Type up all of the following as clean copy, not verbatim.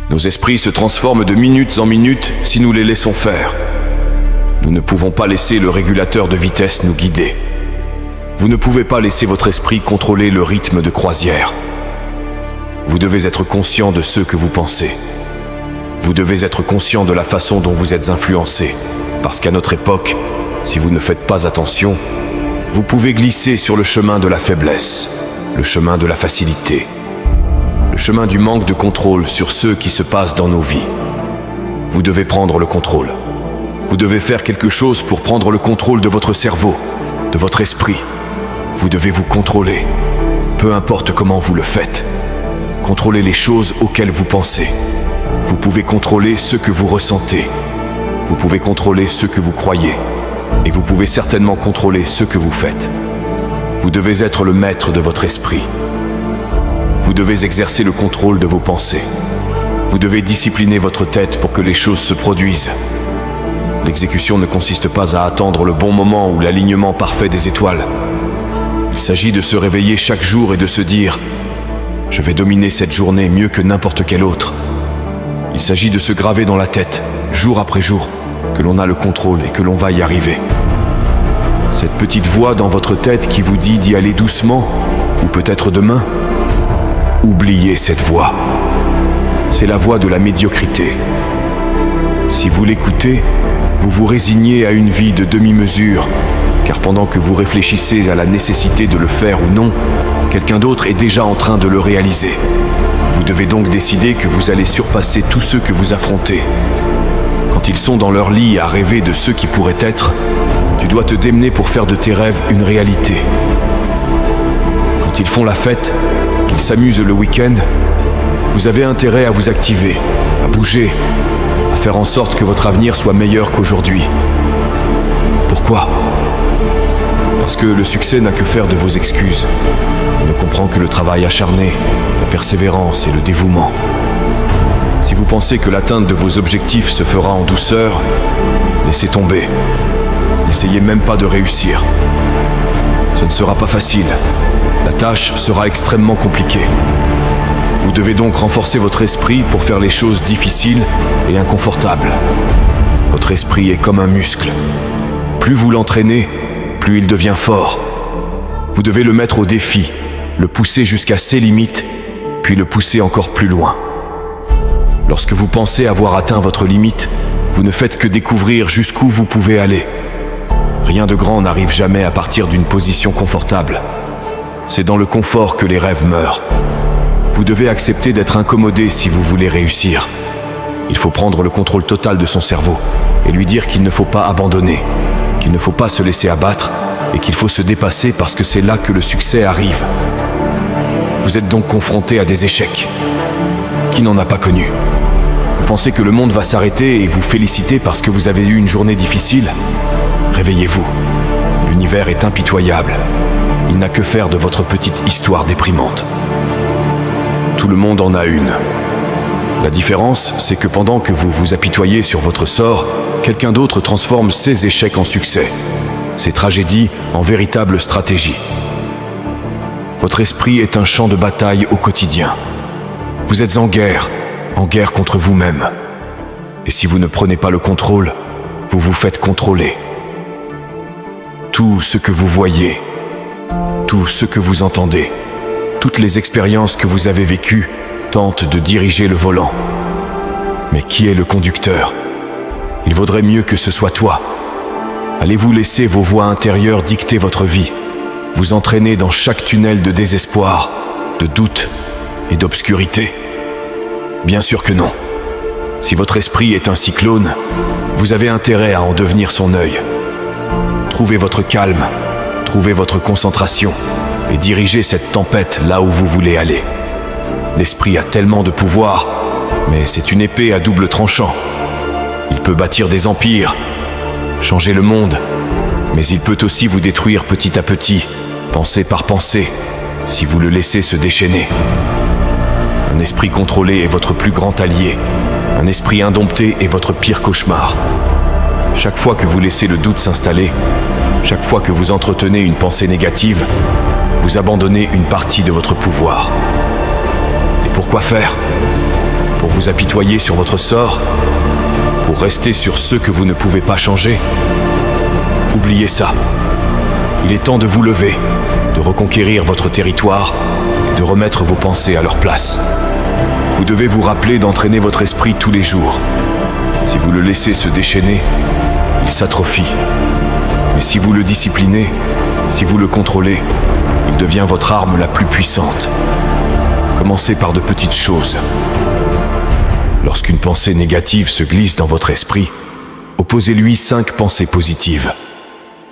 Nos esprits se transforment de minutes en minutes si nous les laissons faire. Nous ne pouvons pas laisser le régulateur de vitesse nous guider. Vous ne pouvez pas laisser votre esprit contrôler le rythme de croisière. Vous devez être conscient de ce que vous pensez. Vous devez être conscient de la façon dont vous êtes influencé, parce qu'à notre époque, si vous ne faites pas attention, vous pouvez glisser sur le chemin de la faiblesse, le chemin de la facilité, le chemin du manque de contrôle sur ce qui se passe dans nos vies. Vous devez prendre le contrôle. Vous devez faire quelque chose pour prendre le contrôle de votre cerveau, de votre esprit. Vous devez vous contrôler, peu importe comment vous le faites. Contrôlez les choses auxquelles vous pensez. Vous pouvez contrôler ce que vous ressentez. Vous pouvez contrôler ce que vous croyez. Et vous pouvez certainement contrôler ce que vous faites. Vous devez être le maître de votre esprit. Vous devez exercer le contrôle de vos pensées. Vous devez discipliner votre tête pour que les choses se produisent. L'exécution ne consiste pas à attendre le bon moment ou l'alignement parfait des étoiles. Il s'agit de se réveiller chaque jour et de se dire « Je vais dominer cette journée mieux que n'importe quelle autre ». Il s'agit de se graver dans la tête, jour après jour, que l'on a le contrôle et que l'on va y arriver. Cette petite voix dans votre tête qui vous dit d'y aller doucement, ou peut-être demain, oubliez cette voix. C'est la voix de la médiocrité. Si vous l'écoutez, vous vous résignez à une vie de demi-mesure, car pendant que vous réfléchissez à la nécessité de le faire ou non, quelqu'un d'autre est déjà en train de le réaliser. Vous devez donc décider que vous allez surpasser tous ceux que vous affrontez. Quand ils sont dans leur lit à rêver de ce qui pourrait être, tu dois te démener pour faire de tes rêves une réalité. Quand ils font la fête, qu'ils s'amusent le week-end, vous avez intérêt à vous activer, à bouger, à faire en sorte que votre avenir soit meilleur qu'aujourd'hui. Pourquoi ? Parce que le succès n'a que faire de vos excuses. Il ne comprend que le travail acharné, la persévérance et le dévouement. Si vous pensez que l'atteinte de vos objectifs se fera en douceur, laissez tomber. N'essayez même pas de réussir. Ce ne sera pas facile. La tâche sera extrêmement compliquée. Vous devez donc renforcer votre esprit pour faire les choses difficiles et inconfortables. Votre esprit est comme un muscle. Plus vous l'entraînez, plus il devient fort. Vous devez le mettre au défi, le pousser jusqu'à ses limites, puis le pousser encore plus loin. Lorsque vous pensez avoir atteint votre limite, vous ne faites que découvrir jusqu'où vous pouvez aller. Rien de grand n'arrive jamais à partir d'une position confortable. C'est dans le confort que les rêves meurent. Vous devez accepter d'être incommodé si vous voulez réussir. Il faut prendre le contrôle total de son cerveau et lui dire qu'il ne faut pas abandonner, qu'il ne faut pas se laisser abattre et qu'il faut se dépasser parce que c'est là que le succès arrive. Vous êtes donc confronté à des échecs. Qui n'en a pas connu ? Vous pensez que le monde va s'arrêter et vous féliciter parce que vous avez eu une journée difficile ? Réveillez-vous. L'univers est impitoyable. Il n'a que faire de votre petite histoire déprimante. Tout le monde en a une. La différence, c'est que pendant que vous vous apitoyez sur votre sort, quelqu'un d'autre transforme ses échecs en succès, ses tragédies en véritables stratégies. Votre esprit est un champ de bataille au quotidien. Vous êtes en guerre contre vous-même. Et si vous ne prenez pas le contrôle, vous vous faites contrôler. Tout ce que vous voyez, tout ce que vous entendez, toutes les expériences que vous avez vécues tentent de diriger le volant. Mais qui est le conducteur ? Il vaudrait mieux que ce soit toi. Allez-vous laisser vos voix intérieures dicter votre vie, vous entraîner dans chaque tunnel de désespoir, de doute et d'obscurité ? Bien sûr que non. Si votre esprit est un cyclone, vous avez intérêt à en devenir son œil. Trouvez votre calme, trouvez votre concentration et dirigez cette tempête là où vous voulez aller. L'esprit a tellement de pouvoir, mais c'est une épée à double tranchant. Il peut bâtir des empires, changer le monde, mais il peut aussi vous détruire petit à petit, pensée par pensée, si vous le laissez se déchaîner. Un esprit contrôlé est votre plus grand allié. Un esprit indompté est votre pire cauchemar. Chaque fois que vous laissez le doute s'installer, chaque fois que vous entretenez une pensée négative, vous abandonnez une partie de votre pouvoir. Et pourquoi faire ? pour vous apitoyer sur votre sort, pour rester sur ce que vous ne pouvez pas changer. Oubliez ça. Il est temps de vous lever, de reconquérir votre territoire et de remettre vos pensées à leur place. Vous devez vous rappeler d'entraîner votre esprit tous les jours. Si vous le laissez se déchaîner, il s'atrophie. Mais si vous le disciplinez, si vous le contrôlez, il devient votre arme la plus puissante. Commencez par de petites choses. Lorsqu'une pensée négative se glisse dans votre esprit, opposez-lui 5 pensées positives.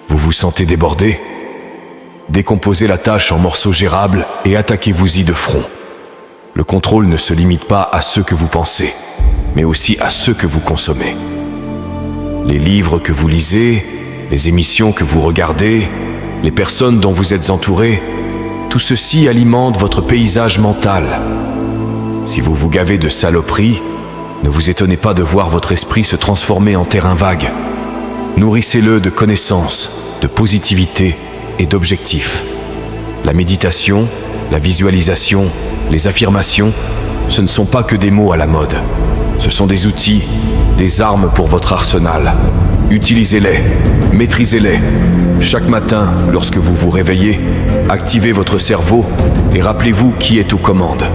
Vous vous sentez débordé? Décomposez la tâche en morceaux gérables et attaquez-vous-y de front. Le contrôle ne se limite pas à ce que vous pensez, mais aussi à ce que vous consommez. Les livres que vous lisez, les émissions que vous regardez, les personnes dont vous êtes entouré, tout ceci alimente votre paysage mental. Si vous vous gavez de saloperies, ne vous étonnez pas de voir votre esprit se transformer en terrain vague. Nourrissez-le de connaissances, de positivité et d'objectifs. La méditation, la visualisation, les affirmations, ce ne sont pas que des mots à la mode. Ce sont des outils, des armes pour votre arsenal. Utilisez-les, maîtrisez-les. Chaque matin, lorsque vous vous réveillez, activez votre cerveau et rappelez-vous qui est aux commandes.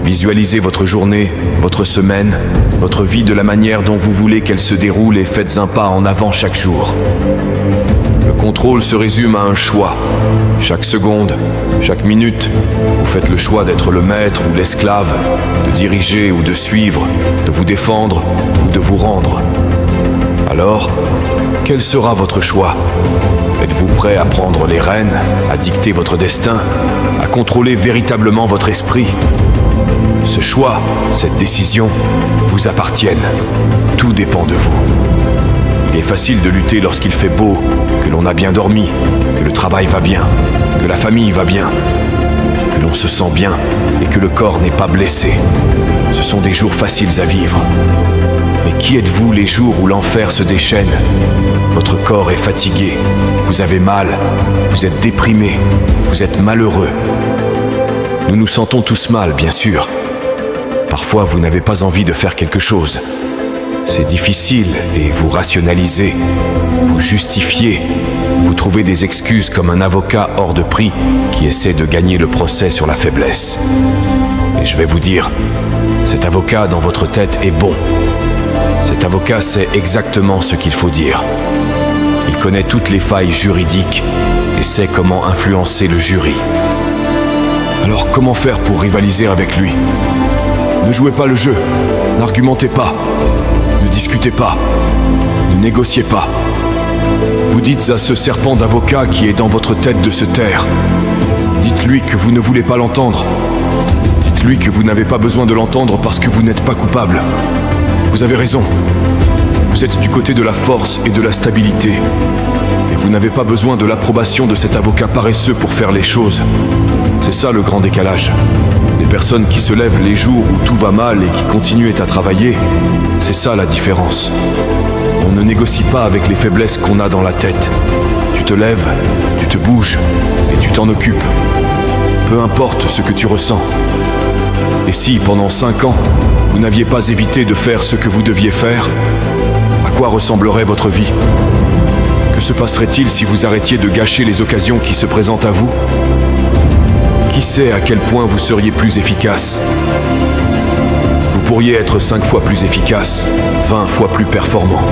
Visualisez votre journée, votre semaine, votre vie de la manière dont vous voulez qu'elle se déroule et faites un pas en avant chaque jour. Le contrôle se résume à un choix. Chaque seconde, chaque minute, vous faites le choix d'être le maître ou l'esclave, de diriger ou de suivre, de vous défendre ou de vous rendre. Alors, quel sera votre choix? Êtes-vous prêt à prendre les rênes, à dicter votre destin, à contrôler véritablement votre esprit? Ce choix, cette décision, vous appartiennent. Tout dépend de vous. Il est facile de lutter lorsqu'il fait beau, que l'on a bien dormi, que le travail va bien, que la famille va bien, que l'on se sent bien et que le corps n'est pas blessé. Ce sont des jours faciles à vivre. Mais qui êtes-vous les jours où l'enfer se déchaîne? Votre corps est fatigué, vous avez mal, vous êtes déprimé, vous êtes malheureux. Nous nous sentons tous mal, bien sûr. Parfois, vous n'avez pas envie de faire quelque chose. C'est difficile et vous rationalisez, vous justifiez, vous trouvez des excuses comme un avocat hors de prix qui essaie de gagner le procès sur la faiblesse. Et je vais vous dire, cet avocat dans votre tête est bon. Cet avocat sait exactement ce qu'il faut dire. Il connaît toutes les failles juridiques et sait comment influencer le jury. Alors comment faire pour rivaliser avec lui? Ne jouez pas le jeu, n'argumentez pas, ne discutez pas, ne négociez pas. Vous dites à ce serpent d'avocat qui est dans votre tête de se taire. Dites-lui que vous ne voulez pas l'entendre. Dites-lui que vous n'avez pas besoin de l'entendre parce que vous n'êtes pas coupable. Vous avez raison. Vous êtes du côté de la force et de la stabilité. Et vous n'avez pas besoin de l'approbation de cet avocat paresseux pour faire les choses. C'est ça le grand décalage. Les personnes qui se lèvent les jours où tout va mal et qui continuent à travailler, c'est ça la différence. On ne négocie pas avec les faiblesses qu'on a dans la tête. Tu te lèves, tu te bouges et tu t'en occupes. Peu importe ce que tu ressens. Et si, pendant 5 ans, vous n'aviez pas évité de faire ce que vous deviez faire, à quoi ressemblerait votre vie? Que se passerait-il si vous arrêtiez de gâcher les occasions qui se présentent à vous? Qui sait à quel point vous seriez plus efficace? Vous pourriez être 5 fois plus efficace, 20 fois plus performant.